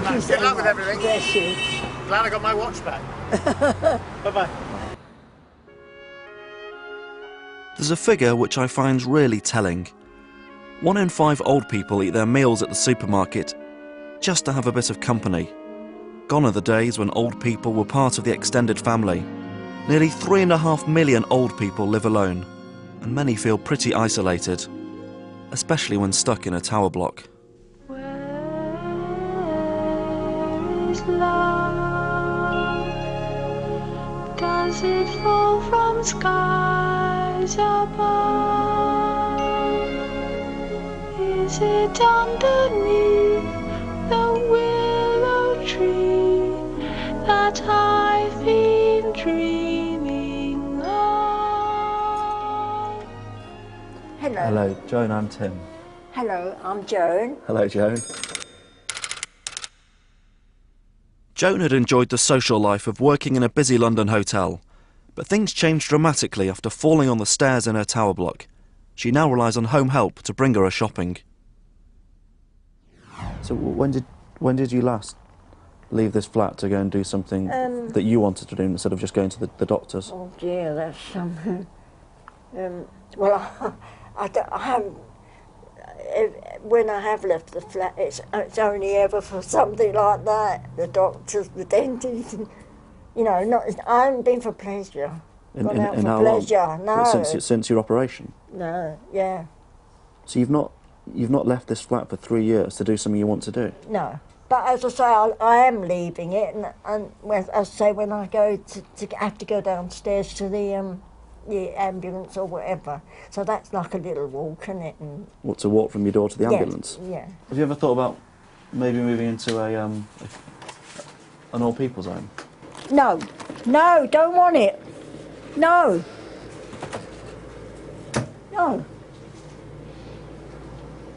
Thank you so much. Good luck with everything. Bless you. Glad I got my watch back. Bye-bye. There's a figure which I find really telling. 1 in 5 old people eat their meals at the supermarket just to have a bit of company. Gone are the days when old people were part of the extended family. Nearly 3.5 million old people live alone, and many feel pretty isolated, especially when stuck in a tower block. Where's love? Does it fall from skies above? Is it underneath the willow tree that I've been dreaming of? Hello. Hello, Joan, I'm Tim. Hello, I'm Joan. Hello, Joan. Joan had enjoyed the social life of working in a busy London hotel, but things changed dramatically after falling on the stairs in her tower block. She now relies on home help to bring her shopping. So when did you last leave this flat to go and do something that you wanted to do instead of just going to the doctors? Oh dear, that's something. Well, I haven't. When I have left the flat, it's only ever for something like that. The doctors, the dentist, you know. I haven't been for pleasure. Gone out for pleasure. No. Since your operation? No. Yeah. So you've not left this flat for 3 years to do something you want to do? No. But as I say, I am leaving it, and as I say, when I go to have to go downstairs to the ambulance or whatever, so that's like a little walk, isn't it? And what, to walk from your door to the ambulance? Yeah. Have you ever thought about maybe moving into an old people's home? No, don't want it. No.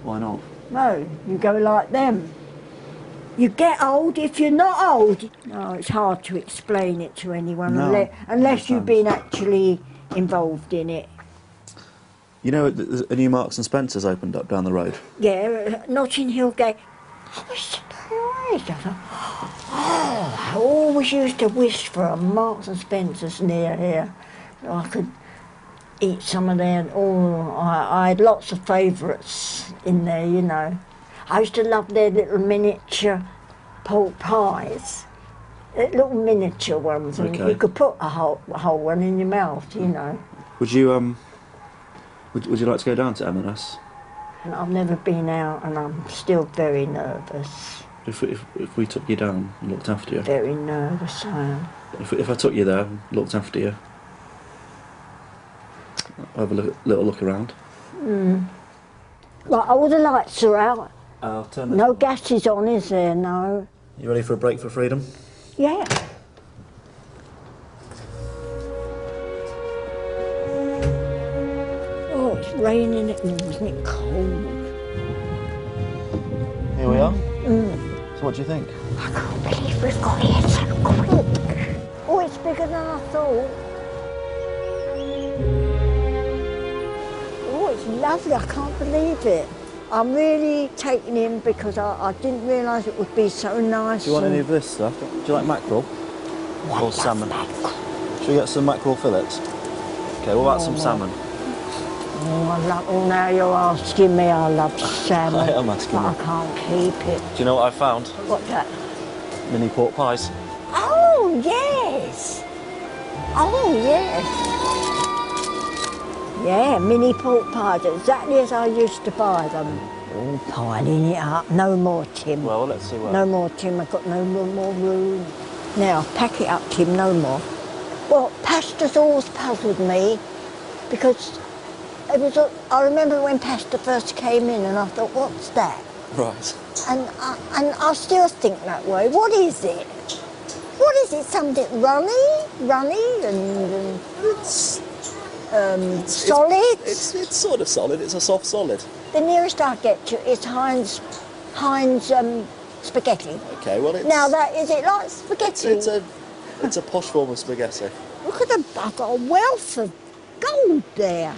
Why not? No, you go like them. You get old if you're not old. No, it's hard to explain it to anyone unless you've been actually involved in it. You know, a new Marks and Spencer's opened up down the road. Yeah, Notting Hill Gate. I was surprised. I thought, I always used to wish for a Marks and Spencer's near here. So I could eat some of their. I had lots of favourites in there, you know. I used to love their little miniature pork pies. Little miniature ones, and you could put a whole one in your mouth, you know. Would you would you like to go down to M&S? And I've never been out, and I'm still very nervous. If we took you down and looked after you? Very nervous I am. If I took you there and looked after you, have a little look around. Like, all the lights are out. I'll turn this No on. gas is on, is there? No. You ready for a break for freedom? Yeah. Oh, it's raining, isn't it cold? Here we are. So what do you think? I can't believe we've got here so quick. Oh, it's bigger than I thought. Oh, it's lovely. I can't believe it. I'm really taking in because I didn't realise it would be so nice. Do you want any of this stuff? Do you like mackerel? Or salmon? Mackerel. Should we get some mackerel fillets? Okay, what about some salmon? Oh, now you're asking me. I love salmon. I am asking but you. I can't keep it. Do you know what I found? What's that? Mini pork pies. Oh, yes. Oh, yes. Yeah, mini pork pies, exactly as I used to buy them. All piling it up. No more, Tim. Well, let's see what. No more, Tim. I've got no more room. Now, pack it up, Tim. No more. Well, pasta's always puzzled me because I remember when pasta first came in and I thought, what's that? Right. And I still think that way. What is it? What is it? Something runny and solid? It's sort of solid. It's a soft solid. The nearest I get to is Heinz spaghetti. Okay, well it's... Now is it like spaghetti? It's a posh form of spaghetti. Look at them, I've got a wealth of gold there.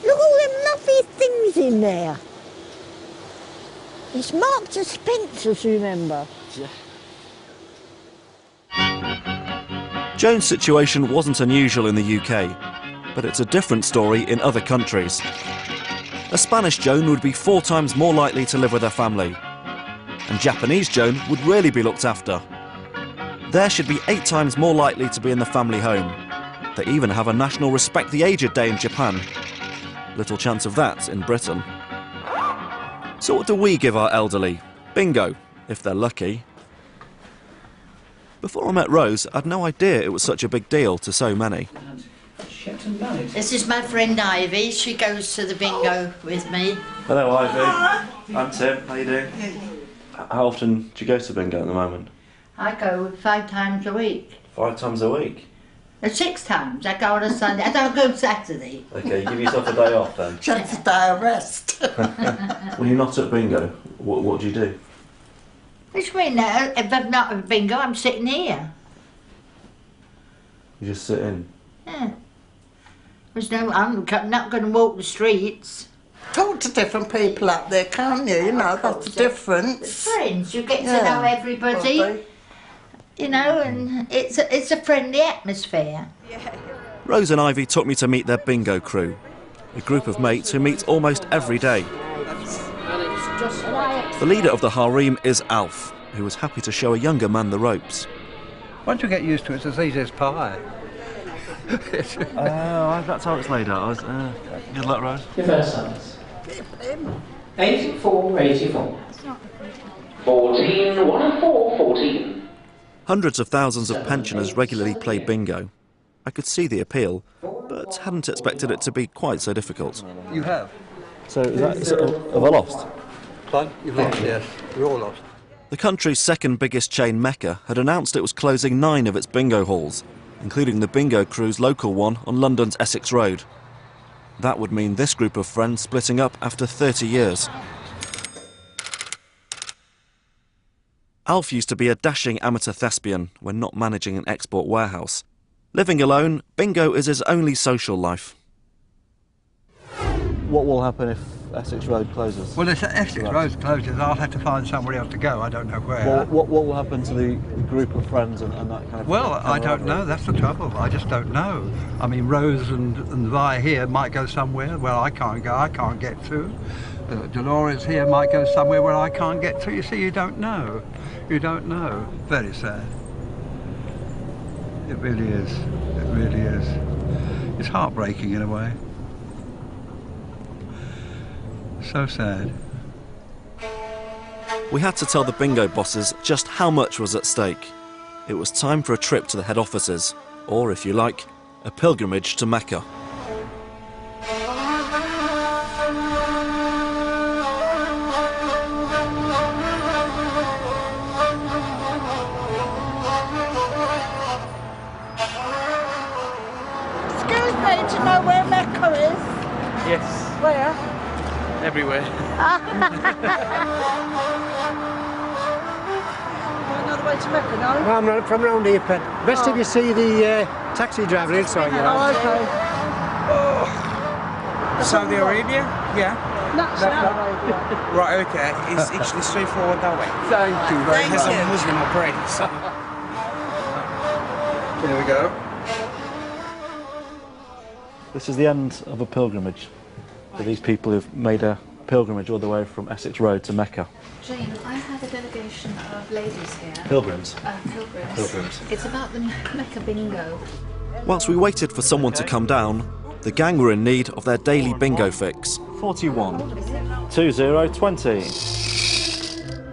Look at all them lovely things in there. It's Marks and Spencer's, remember? Joan's situation wasn't unusual in the UK, but it's a different story in other countries. A Spanish Joan would be 4 times more likely to live with her family, and Japanese Joan would really be looked after. There should be 8 times more likely to be in the family home. They even have a National Respect the Aged Day in Japan. Little chance of that in Britain. So what do we give our elderly? Bingo, if they're lucky. Before I met Rose, I'd no idea it was such a big deal to so many. This is my friend Ivy. She goes to the bingo with me. Hello Ivy. I'm Tim, how you doing? How often do you go to bingo at the moment? I go 5 times a week. 5 times a week? 6 times. I go on a Sunday. I don't go Saturday. OK, give yourself a day off then. Just a day of rest. When you're not at bingo, what do you do? Which mean now, if I'm not at bingo, I'm sitting here. You just sit in? Yeah. There's no, I'm not going to walk the streets. Talk to different people up there, can't you? You know, that's the difference. Friends, you get to know everybody. You know, and it's a friendly atmosphere. Rose and Ivy took me to meet their bingo crew, a group of mates who meet almost every day. The leader of the harem is Alf, who was happy to show a younger man the ropes. Once you get used to it, it's as easy as pie. That's how it's laid out. Good luck, Rose. Your first size. 84, 84. 14, 1 and 4, 14. Hundreds of thousands of pensioners regularly play bingo. I could see the appeal, but hadn't expected it to be quite so difficult. You have? So, have I lost? Fine, you've lost, yes. We're all lost. The country's second biggest chain, Mecca, had announced it was closing 9 of its bingo halls, including the bingo crew's local one on London's Essex Road. That would mean this group of friends splitting up after 30 years. Alf used to be a dashing amateur thespian when not managing an export warehouse. Living alone, bingo is his only social life. What will happen if Essex Road closes? Well, if Essex Road closes, I'll have to find somewhere else to go. I don't know where. Well, what will happen to the group of friends and that kind of... Well, I don't know. That's the trouble. I just don't know. I mean, Rose and Vi here might go somewhere where I can't go. I can't get to. Dolores here might go somewhere where I can't get to. You see, you don't know. You don't know. Very sad. It really is. It really is. It's heartbreaking in a way. So sad. We had to tell the bingo bosses just how much was at stake. It was time for a trip to the head offices, or if you like, a pilgrimage to Mecca. Excuse me, do you know where Mecca is? Yes. Where? Everywhere. Another way to Mecca, no? No, I'm not from round here, Pen. Best if you see the taxi driver inside, you know. Oh, okay. Saudi Arabia? Yeah. That's Saudi Arabia. Right, okay. It's actually straightforward that way. Thank you very As much. a Muslim, I pray. So. Here we go. This is the end of a pilgrimage for these people who've made a pilgrimage all the way from Essex Road to Mecca. Jane, I have a delegation of ladies here. Pilgrims? Pilgrims. Pilgrims. It's about the Mecca bingo. Whilst we waited for someone to come down, the gang were in need of their daily bingo fix. 41, 20, 20,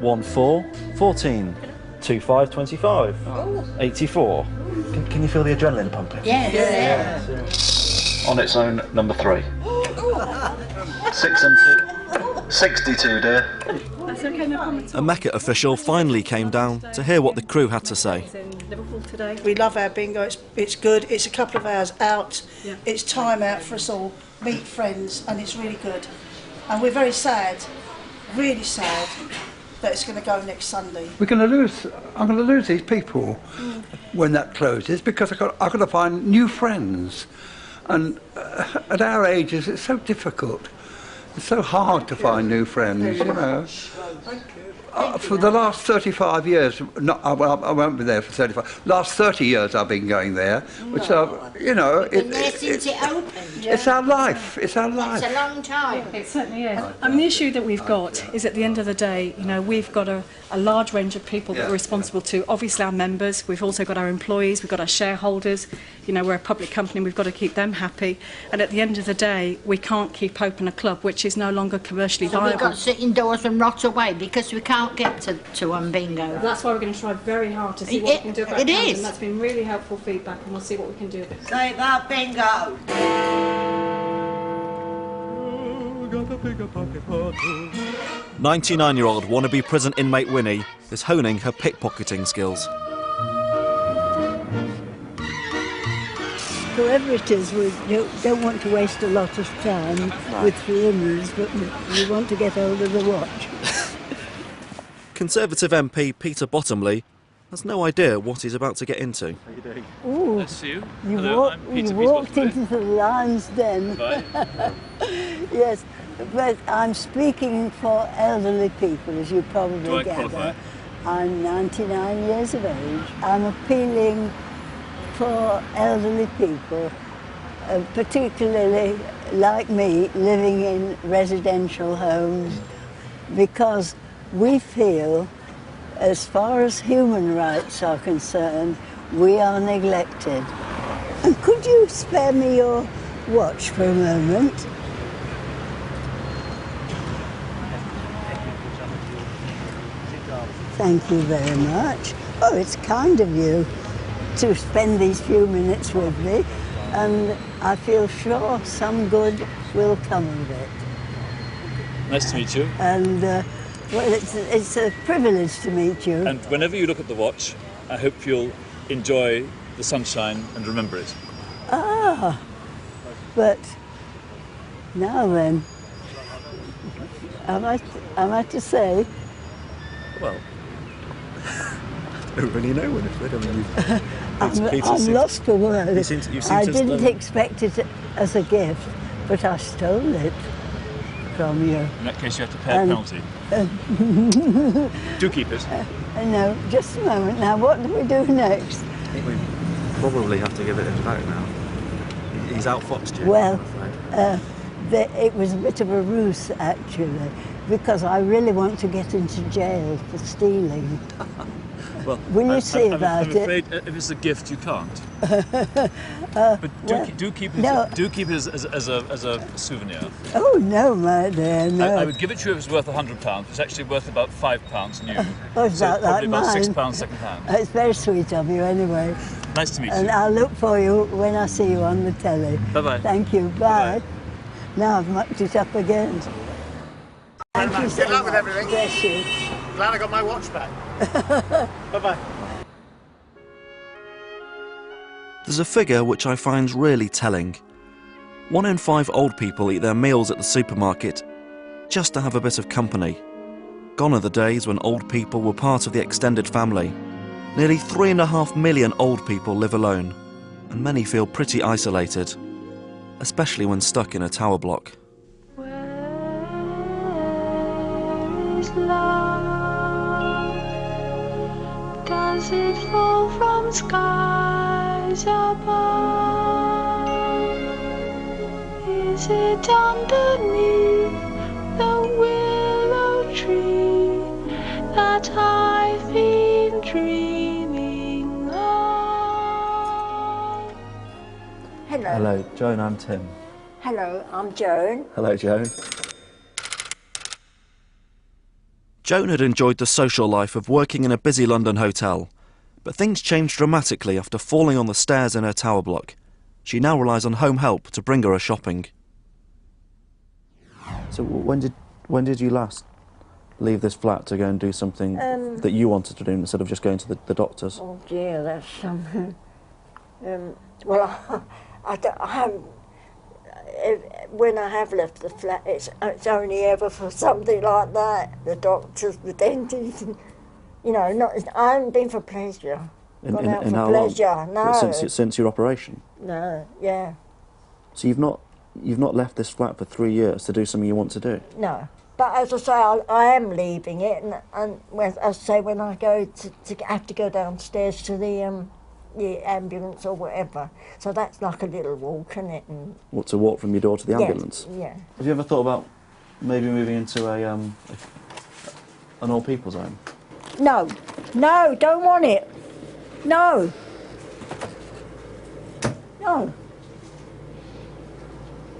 14, 14, 25, 25, 84. Can you feel the adrenaline pumping? Yeah. On its own, number 3. 6 and 2. 62, dear. That's okay, no problem. A Mecca official finally came down to hear what the crew had to say. We love our bingo, it's good, it's a couple of hours out, it's time out for us all, meet friends, and it's really good. And we're very sad, really sad, that it's going to go next Sunday. I'm going to lose these people when that closes because I've got to find new friends. And at our ages, it's so difficult. It's so hard to find new friends, you know. For the last 35 years, well, I won't be there for 35. Last 30 years I've been going there, which you know, since it opened. it's our life. It's our life. It's a long time. It certainly is. I mean, the issue that we've got is at the end of the day, you know, we've got a large range of people that we're responsible to. Obviously our members, we've also got our employees, we've got our shareholders. You know, we're a public company, we've got to keep them happy. And at the end of the day, we can't keep open a club which is no longer commercially viable. We've got to sit indoors and rot away because we can't get to bingo. That's why we're going to try very hard to see what we can do about it. It is. And that's been really helpful feedback, and we'll see what we can do. Say that bingo. 99-year-old wannabe prison inmate Winnie is honing her pickpocketing skills. Whoever it is, we don't want to waste a lot of time with preliminaries, but we want to get hold of the watch. Conservative MP Peter Bottomley has no idea what he's about to get into. How are you doing? Ooh, Nice to see you. You, Hello, I'm Peter you walked Bottomley. into the lion's den. Yes, but I'm speaking for elderly people, as you probably Do I gather. qualify? I'm 99 years of age. I'm appealing for elderly people, particularly like me, living in residential homes, because we feel, as far as human rights are concerned, we are neglected. And could you spare me your watch for a moment? Thank you very much. Oh, it's kind of you to spend these few minutes with me, and I feel sure some good will come of it. Nice to meet you. And well, it's a privilege to meet you. And whenever you look at the watch, I hope you'll enjoy the sunshine and remember it. Ah, but now then, am I to say? Well, I don't really know, Winifred. I mean, I'm lost for words. I didn't expect it as a gift, but I stole it from you. In that case, you have to pay a penalty. Do keep it. No, just a moment. Now, what do we do next? I think we probably have to give it back now. He's outfoxed you. Well, it was a bit of a ruse, actually, because I really want to get into jail for stealing. Well, will you see about I'm afraid if it's a gift, you can't. But do keep it as a souvenir. Oh no, my dear, no. I would give it to you if it's worth £100. It's actually worth about £5 new. Oh, it's so about probably that about mine. £6 second hand. It's very sweet of you, anyway. Nice to meet you. And I'll look for you when I see you on the telly. Bye-bye. Thank you. Bye. Bye-bye. Now I've mucked it up again. Thank you so Good luck with much. everything. Bless you. Glad I got my watch back. Bye-bye. There's a figure which I find really telling. 1 in 5 old people eat their meals at the supermarket just to have a bit of company. Gone are the days when old people were part of the extended family. Nearly 3.5 million old people live alone, and many feel pretty isolated, especially when stuck in a tower block. Is love? Does it fall from skies above? Is it underneath the willow tree that I've been dreaming of? Hello. Hello, Joan, I'm Tim. Hello, I'm Joan. Hello, Joan. Joan had enjoyed the social life of working in a busy London hotel, but things changed dramatically after falling on the stairs in her tower block. She now relies on home help to bring her shopping. So when did you last leave this flat to go and do something that you wanted to do instead of just going to the doctors? Oh dear, that's something. Well, I haven't. When I have left the flat, it's only ever for something like that. The doctors, the dentist, you know. I haven't been for pleasure. Gone out for pleasure. No. Since your operation. No. Yeah. So you've not left this flat for 3 years to do something you want to do? No. But as I say, I am leaving it, and as I say, when I go to have to go downstairs to the ambulance or whatever, so that's like a little walk, isn't it? And what, to walk from your door to the ambulance? Yeah. Have you ever thought about maybe moving into an old people's home? No, no, don't want it. No. No.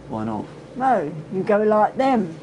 Why not? No, you go like them.